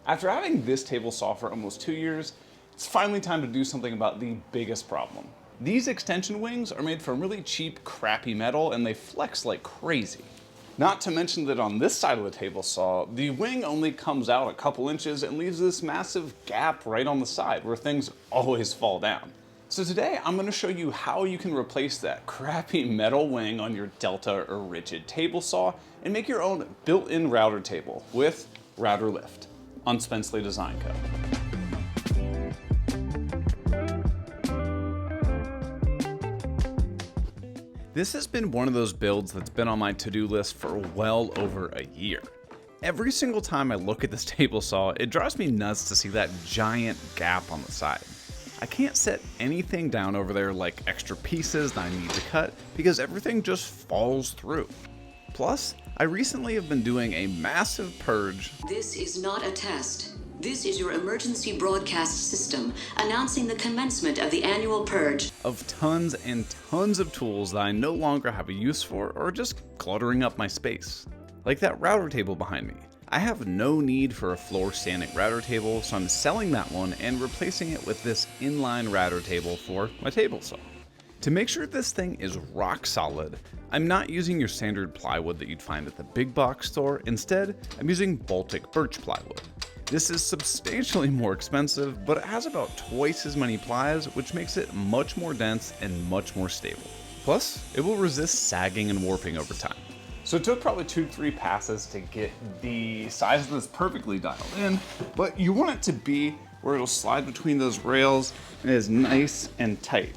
After having this table saw for almost 2 years, it's finally time to do something about the biggest problem. These extension wings are made from really cheap, crappy metal, and they flex like crazy. Not to mention that on this side of the table saw, the wing only comes out a couple inches and leaves this massive gap right on the side where things always fall down. So today I'm going to show you how you can replace that crappy metal wing on your Delta or Ridgid table saw and make your own built-in router table with Router Lift on Spencley Design Co. This has been one of those builds that's been on my to-do list for well over a year. Every single time I look at this table saw, it drives me nuts to see that giant gap on the side. I can't set anything down over there like extra pieces that I need to cut because everything just falls through. Plus, I recently have been doing a massive purge. This is not a test. This is your emergency broadcast system announcing the commencement of the annual purge Of tons and tons of tools that I no longer have a use for or just cluttering up my space. Like that router table behind me. I have no need for a floor standing router table, so I'm selling that one and replacing it with this inline router table for my table saw. To make sure this thing is rock solid, I'm not using your standard plywood that you'd find at the big box store. Instead, I'm using Baltic birch plywood. This is substantially more expensive, but it has about twice as many plies, which makes it much more dense and much more stable. Plus, it will resist sagging and warping over time. So it took probably 2-3 passes to get the size of this perfectly dialed in, but you want it to be where it'll slide between those rails and it is nice and tight.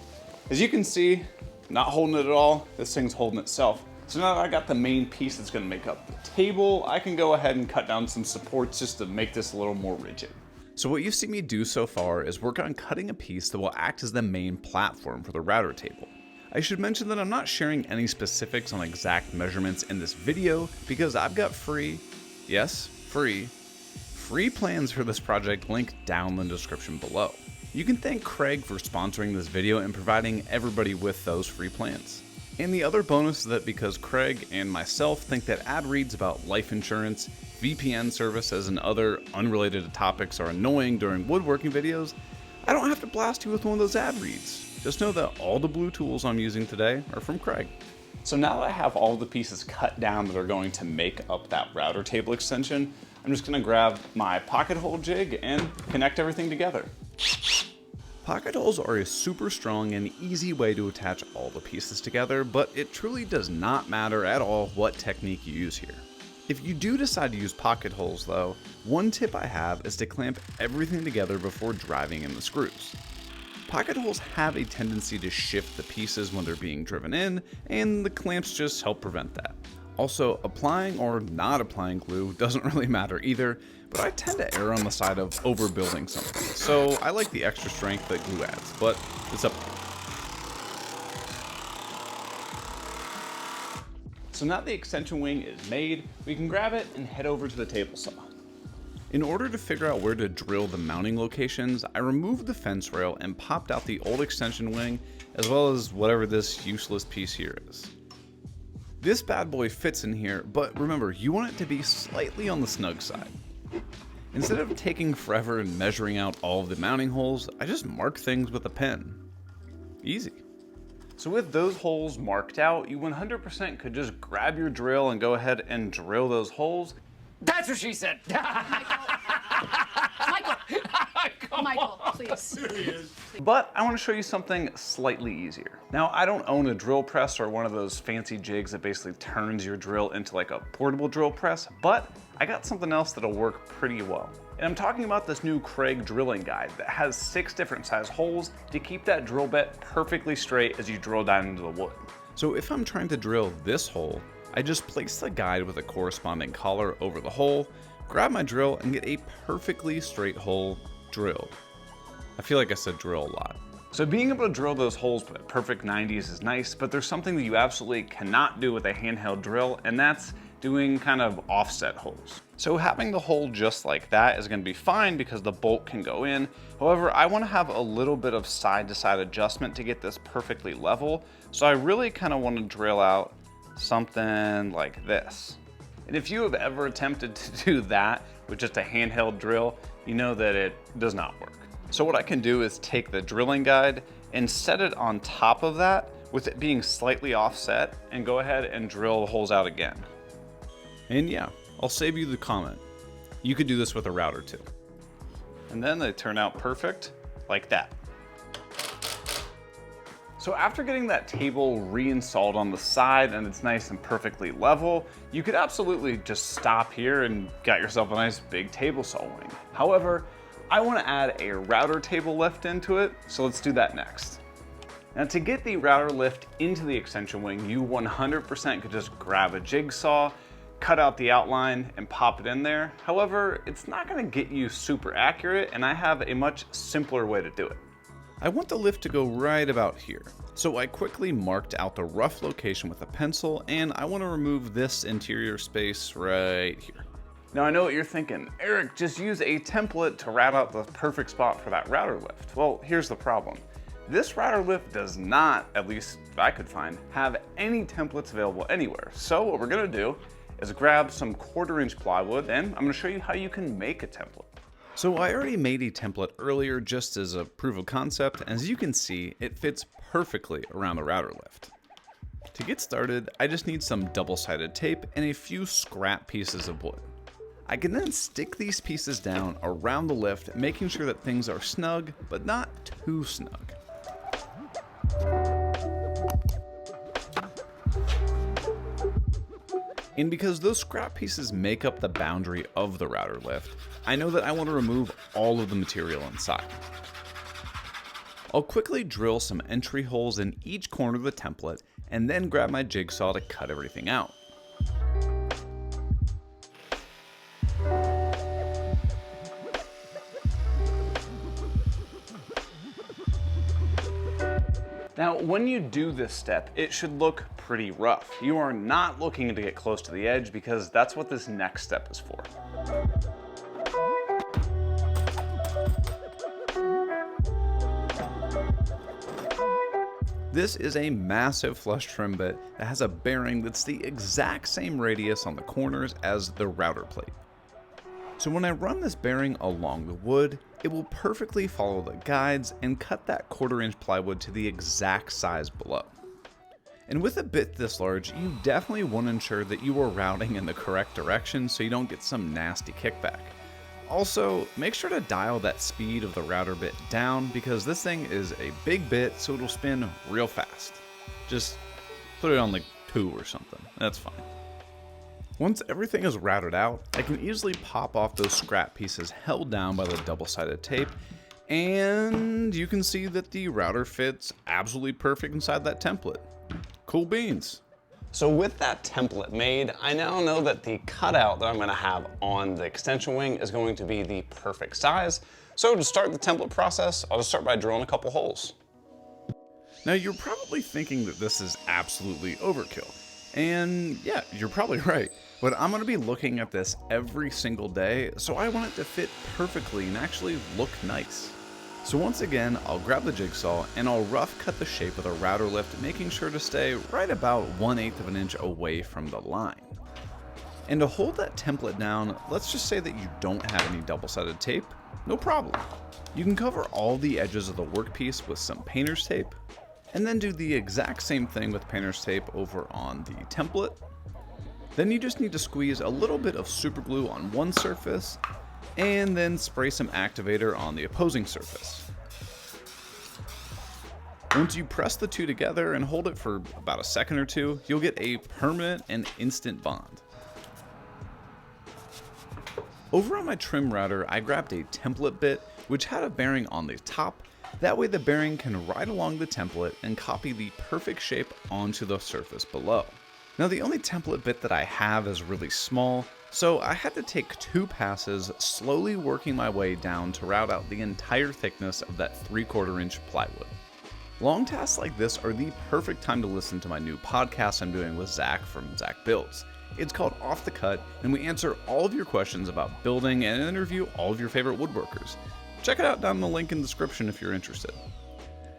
As you can see, not holding it at all, this thing's holding itself. So now that I got the main piece that's gonna make up the table, I can go ahead and cut down some supports just to make this a little more rigid. So what you've seen me do so far is work on cutting a piece that will act as the main platform for the router table. I should mention that I'm not sharing any specifics on exact measurements in this video because I've got free plans for this project linked down in the description below. You can thank Craig for sponsoring this video and providing everybody with those free plans. And the other bonus is that because Craig and myself think that ad reads about life insurance, VPN services, and other unrelated topics are annoying during woodworking videos, I don't have to blast you with one of those ad reads. Just know that all the blue tools I'm using today are from Craig. So now that I have all the pieces cut down that are going to make up that router table extension, I'm just gonna grab my pocket hole jig and connect everything together. Pocket holes are a super strong and easy way to attach all the pieces together, but it truly does not matter at all what technique you use here. If you do decide to use pocket holes though, one tip I have is to clamp everything together before driving in the screws. Pocket holes have a tendency to shift the pieces when they're being driven in, and the clamps just help prevent that. Also, applying or not applying glue doesn't really matter either, but I tend to err on the side of overbuilding something, so I like the extra strength that glue adds, but it's up to you. So now the extension wing is made, we can grab it and head over to the table saw. In order to figure out where to drill the mounting locations, I removed the fence rail and popped out the old extension wing, as well as whatever this useless piece here is. This bad boy fits in here, but remember, you want it to be slightly on the snug side. Instead of taking forever and measuring out all of the mounting holes, I just mark things with a pen. Easy. So with those holes marked out, you 100% could just grab your drill and go ahead and drill those holes. That's what she said. Michael, please. But I want to show you something slightly easier. Now, I don't own a drill press or one of those fancy jigs that basically turns your drill into like a portable drill press, but I got something else that'll work pretty well. And I'm talking about this new Craig drilling guide that has 6 different size holes to keep that drill bit perfectly straight as you drill down into the wood. So if I'm trying to drill this hole, I just place the guide with a corresponding collar over the hole, grab my drill, and get a perfectly straight hole drilled. I feel like I said drill a lot. So being able to drill those holes with perfect 90s is nice, but there's something that you absolutely cannot do with a handheld drill, and that's doing kind of offset holes. So having the hole just like that is gonna be fine because the bolt can go in. However, I wanna have a little bit of side to side adjustment to get this perfectly level. So I really kind of want to drill out something like this. And if you have ever attempted to do that with just a handheld drill, you know that it does not work. So what I can do is take the drilling guide and set it on top of that with it being slightly offset and go ahead and drill the holes out again. And yeah, I'll save you the comment. You could do this with a router too. And then they turn out perfect like that. So after getting that table reinstalled on the side and it's nice and perfectly level, you could absolutely just stop here and got yourself a nice big table saw wing. However, I want to add a router table lift into it, so let's do that next. Now to get the router lift into the extension wing, you 100% could just grab a jigsaw, cut out the outline and pop it in there. However, it's not going to get you super accurate, and I have a much simpler way to do it. I want the lift to go right about here. So I quickly marked out the rough location with a pencil, and I want to remove this interior space right here. Now I know what you're thinking, Eric, just use a template to route out the perfect spot for that router lift. Well, here's the problem. This router lift does not, at least I could find, have any templates available anywhere. So what we're gonna do is grab some 1/4-inch plywood, and I'm gonna show you how you can make a template. So I already made a template earlier just as a proof of concept, and as you can see, it fits perfectly around the router lift. To get started, I just need some double-sided tape and a few scrap pieces of wood. I can then stick these pieces down around the lift, making sure that things are snug, but not too snug. And because those scrap pieces make up the boundary of the router lift, I know that I want to remove all of the material inside. I'll quickly drill some entry holes in each corner of the template, and then grab my jigsaw to cut everything out. Now, when you do this step, it should look pretty rough. You are not looking to get close to the edge because that's what this next step is for. This is a massive flush trim bit that has a bearing that's the exact same radius on the corners as the router plate. So when I run this bearing along the wood, it will perfectly follow the guides and cut that 1/4-inch plywood to the exact size below. And with a bit this large, you definitely want to ensure that you are routing in the correct direction so you don't get some nasty kickback. Also, make sure to dial that speed of the router bit down because this thing is a big bit, so it'll spin real fast. Just put it on like 2 or something, that's fine. Once everything is routed out, I can easily pop off those scrap pieces held down by the double-sided tape, and you can see that the router fits absolutely perfect inside that template. Cool beans. So with that template made, I now know that the cutout that I'm gonna have on the extension wing is going to be the perfect size. So to start the template process, I'll just start by drilling a couple holes. Now you're probably thinking that this is absolutely overkill. And yeah, you're probably right. But I'm gonna be looking at this every single day, so I want it to fit perfectly and actually look nice. So once again, I'll grab the jigsaw and I'll rough cut the shape of the router lift, making sure to stay right about 1/8 of an inch away from the line. And to hold that template down, let's just say that you don't have any double-sided tape, no problem. You can cover all the edges of the workpiece with some painter's tape, and then do the exact same thing with painter's tape over on the template. Then you just need to squeeze a little bit of super glue on one surface, and then spray some activator on the opposing surface. Once you press the two together and hold it for about a second or two, you'll get a permanent and instant bond. Over on my trim router, I grabbed a template bit which had a bearing on the top. That way the bearing can ride along the template and copy the perfect shape onto the surface below. Now the only template bit that I have is really small, so I had to take 2 passes, slowly working my way down to route out the entire thickness of that 3/4-inch plywood. Long tasks like this are the perfect time to listen to my new podcast I'm doing with Zach from Zach Builds. It's called Off the Cut, and we answer all of your questions about building and interview all of your favorite woodworkers. Check it out down in the link in the description if you're interested.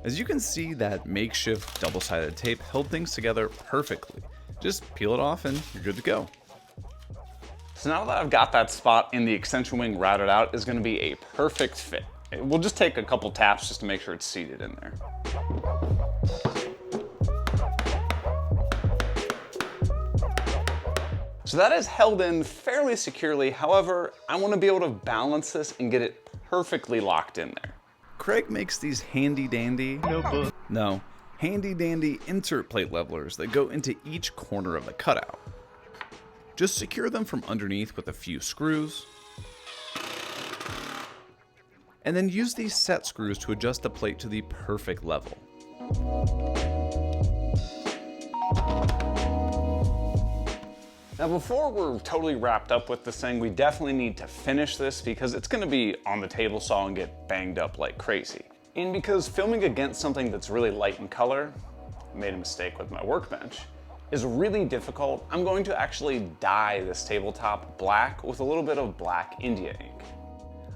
As you can see, that makeshift double-sided tape held things together perfectly. Just peel it off and you're good to go. So now that I've got that spot in the extension wing routed out, is gonna be a perfect fit. We'll just take a couple taps just to make sure it's seated in there. So that is held in fairly securely. However, I want to be able to balance this and get it perfectly locked in there. Craig makes these handy dandy insert plate levelers that go into each corner of the cutout. Just secure them from underneath with a few screws, and then use these set screws to adjust the plate to the perfect level. Now before we're totally wrapped up with this thing, we definitely need to finish this because it's gonna be on the table saw and get banged up like crazy. And because filming against something that's really light in color, I made a mistake with my workbench, is really difficult, I'm going to actually dye this tabletop black with a little bit of black India ink.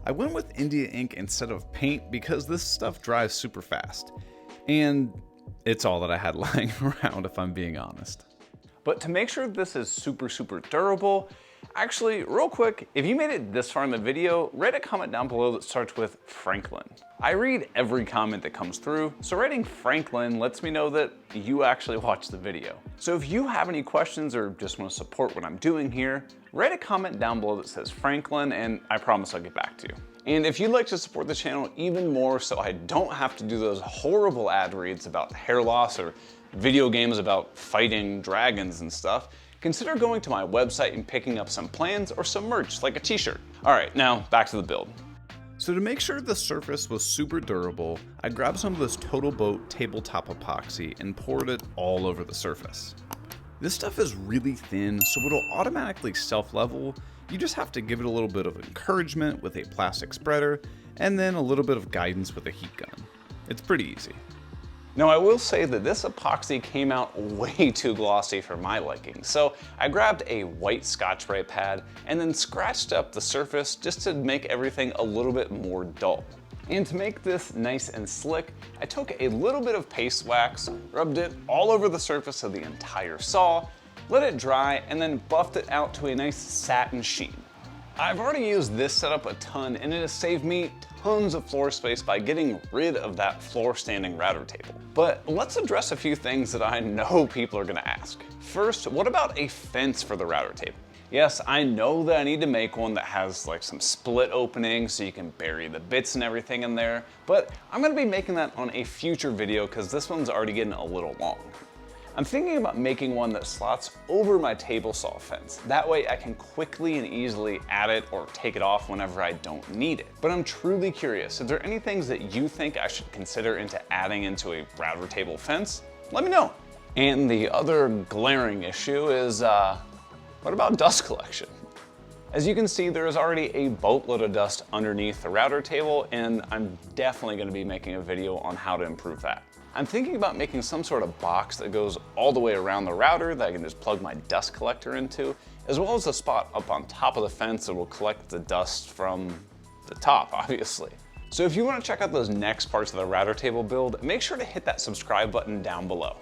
I went with India ink instead of paint because this stuff dries super fast. And it's all that I had lying around, if I'm being honest. But to make sure this is super durable, actually, real quick, if you made it this far in the video, write a comment down below that starts with Franklin. I read every comment that comes through, so writing Franklin lets me know that you actually watched the video. So if you have any questions or just want to support what I'm doing here, write a comment down below that says Franklin, and I promise I'll get back to you. And if you'd like to support the channel even more so I don't have to do those horrible ad reads about hair loss or video games about fighting dragons and stuff, consider going to my website and picking up some plans or some merch like a t-shirt. All right, now back to the build. So to make sure the surface was super durable, I grabbed some of this Total Boat tabletop epoxy and poured it all over the surface. This stuff is really thin, so it'll automatically self-level. You just have to give it a little bit of encouragement with a plastic spreader, and then a little bit of guidance with a heat gun. It's pretty easy. Now I will say that this epoxy came out way too glossy for my liking, so I grabbed a white Scotch-Brite pad and then scratched up the surface just to make everything a little bit more dull. And to make this nice and slick, I took a little bit of paste wax, rubbed it all over the surface of the entire saw, let it dry, and then buffed it out to a nice satin sheen. I've already used this setup a ton and it has saved me tons of floor space by getting rid of that floor standing router table. But let's address a few things that I know people are gonna ask. First, what about a fence for the router table? Yes, I know that I need to make one that has like some split openings so you can bury the bits and everything in there, but I'm gonna be making that on a future video because this one's already getting a little long. I'm thinking about making one that slots over my table saw fence. That way I can quickly and easily add it or take it off whenever I don't need it. But I'm truly curious, if there are any things that you think I should consider into adding into a router table fence, let me know. And the other glaring issue is, what about dust collection? As you can see, there is already a boatload of dust underneath the router table, and I'm definitely gonna be making a video on how to improve that. I'm thinking about making some sort of box that goes all the way around the router that I can just plug my dust collector into, as well as a spot up on top of the fence that will collect the dust from the top, obviously. So if you want to check out those next parts of the router table build, make sure to hit that subscribe button down below.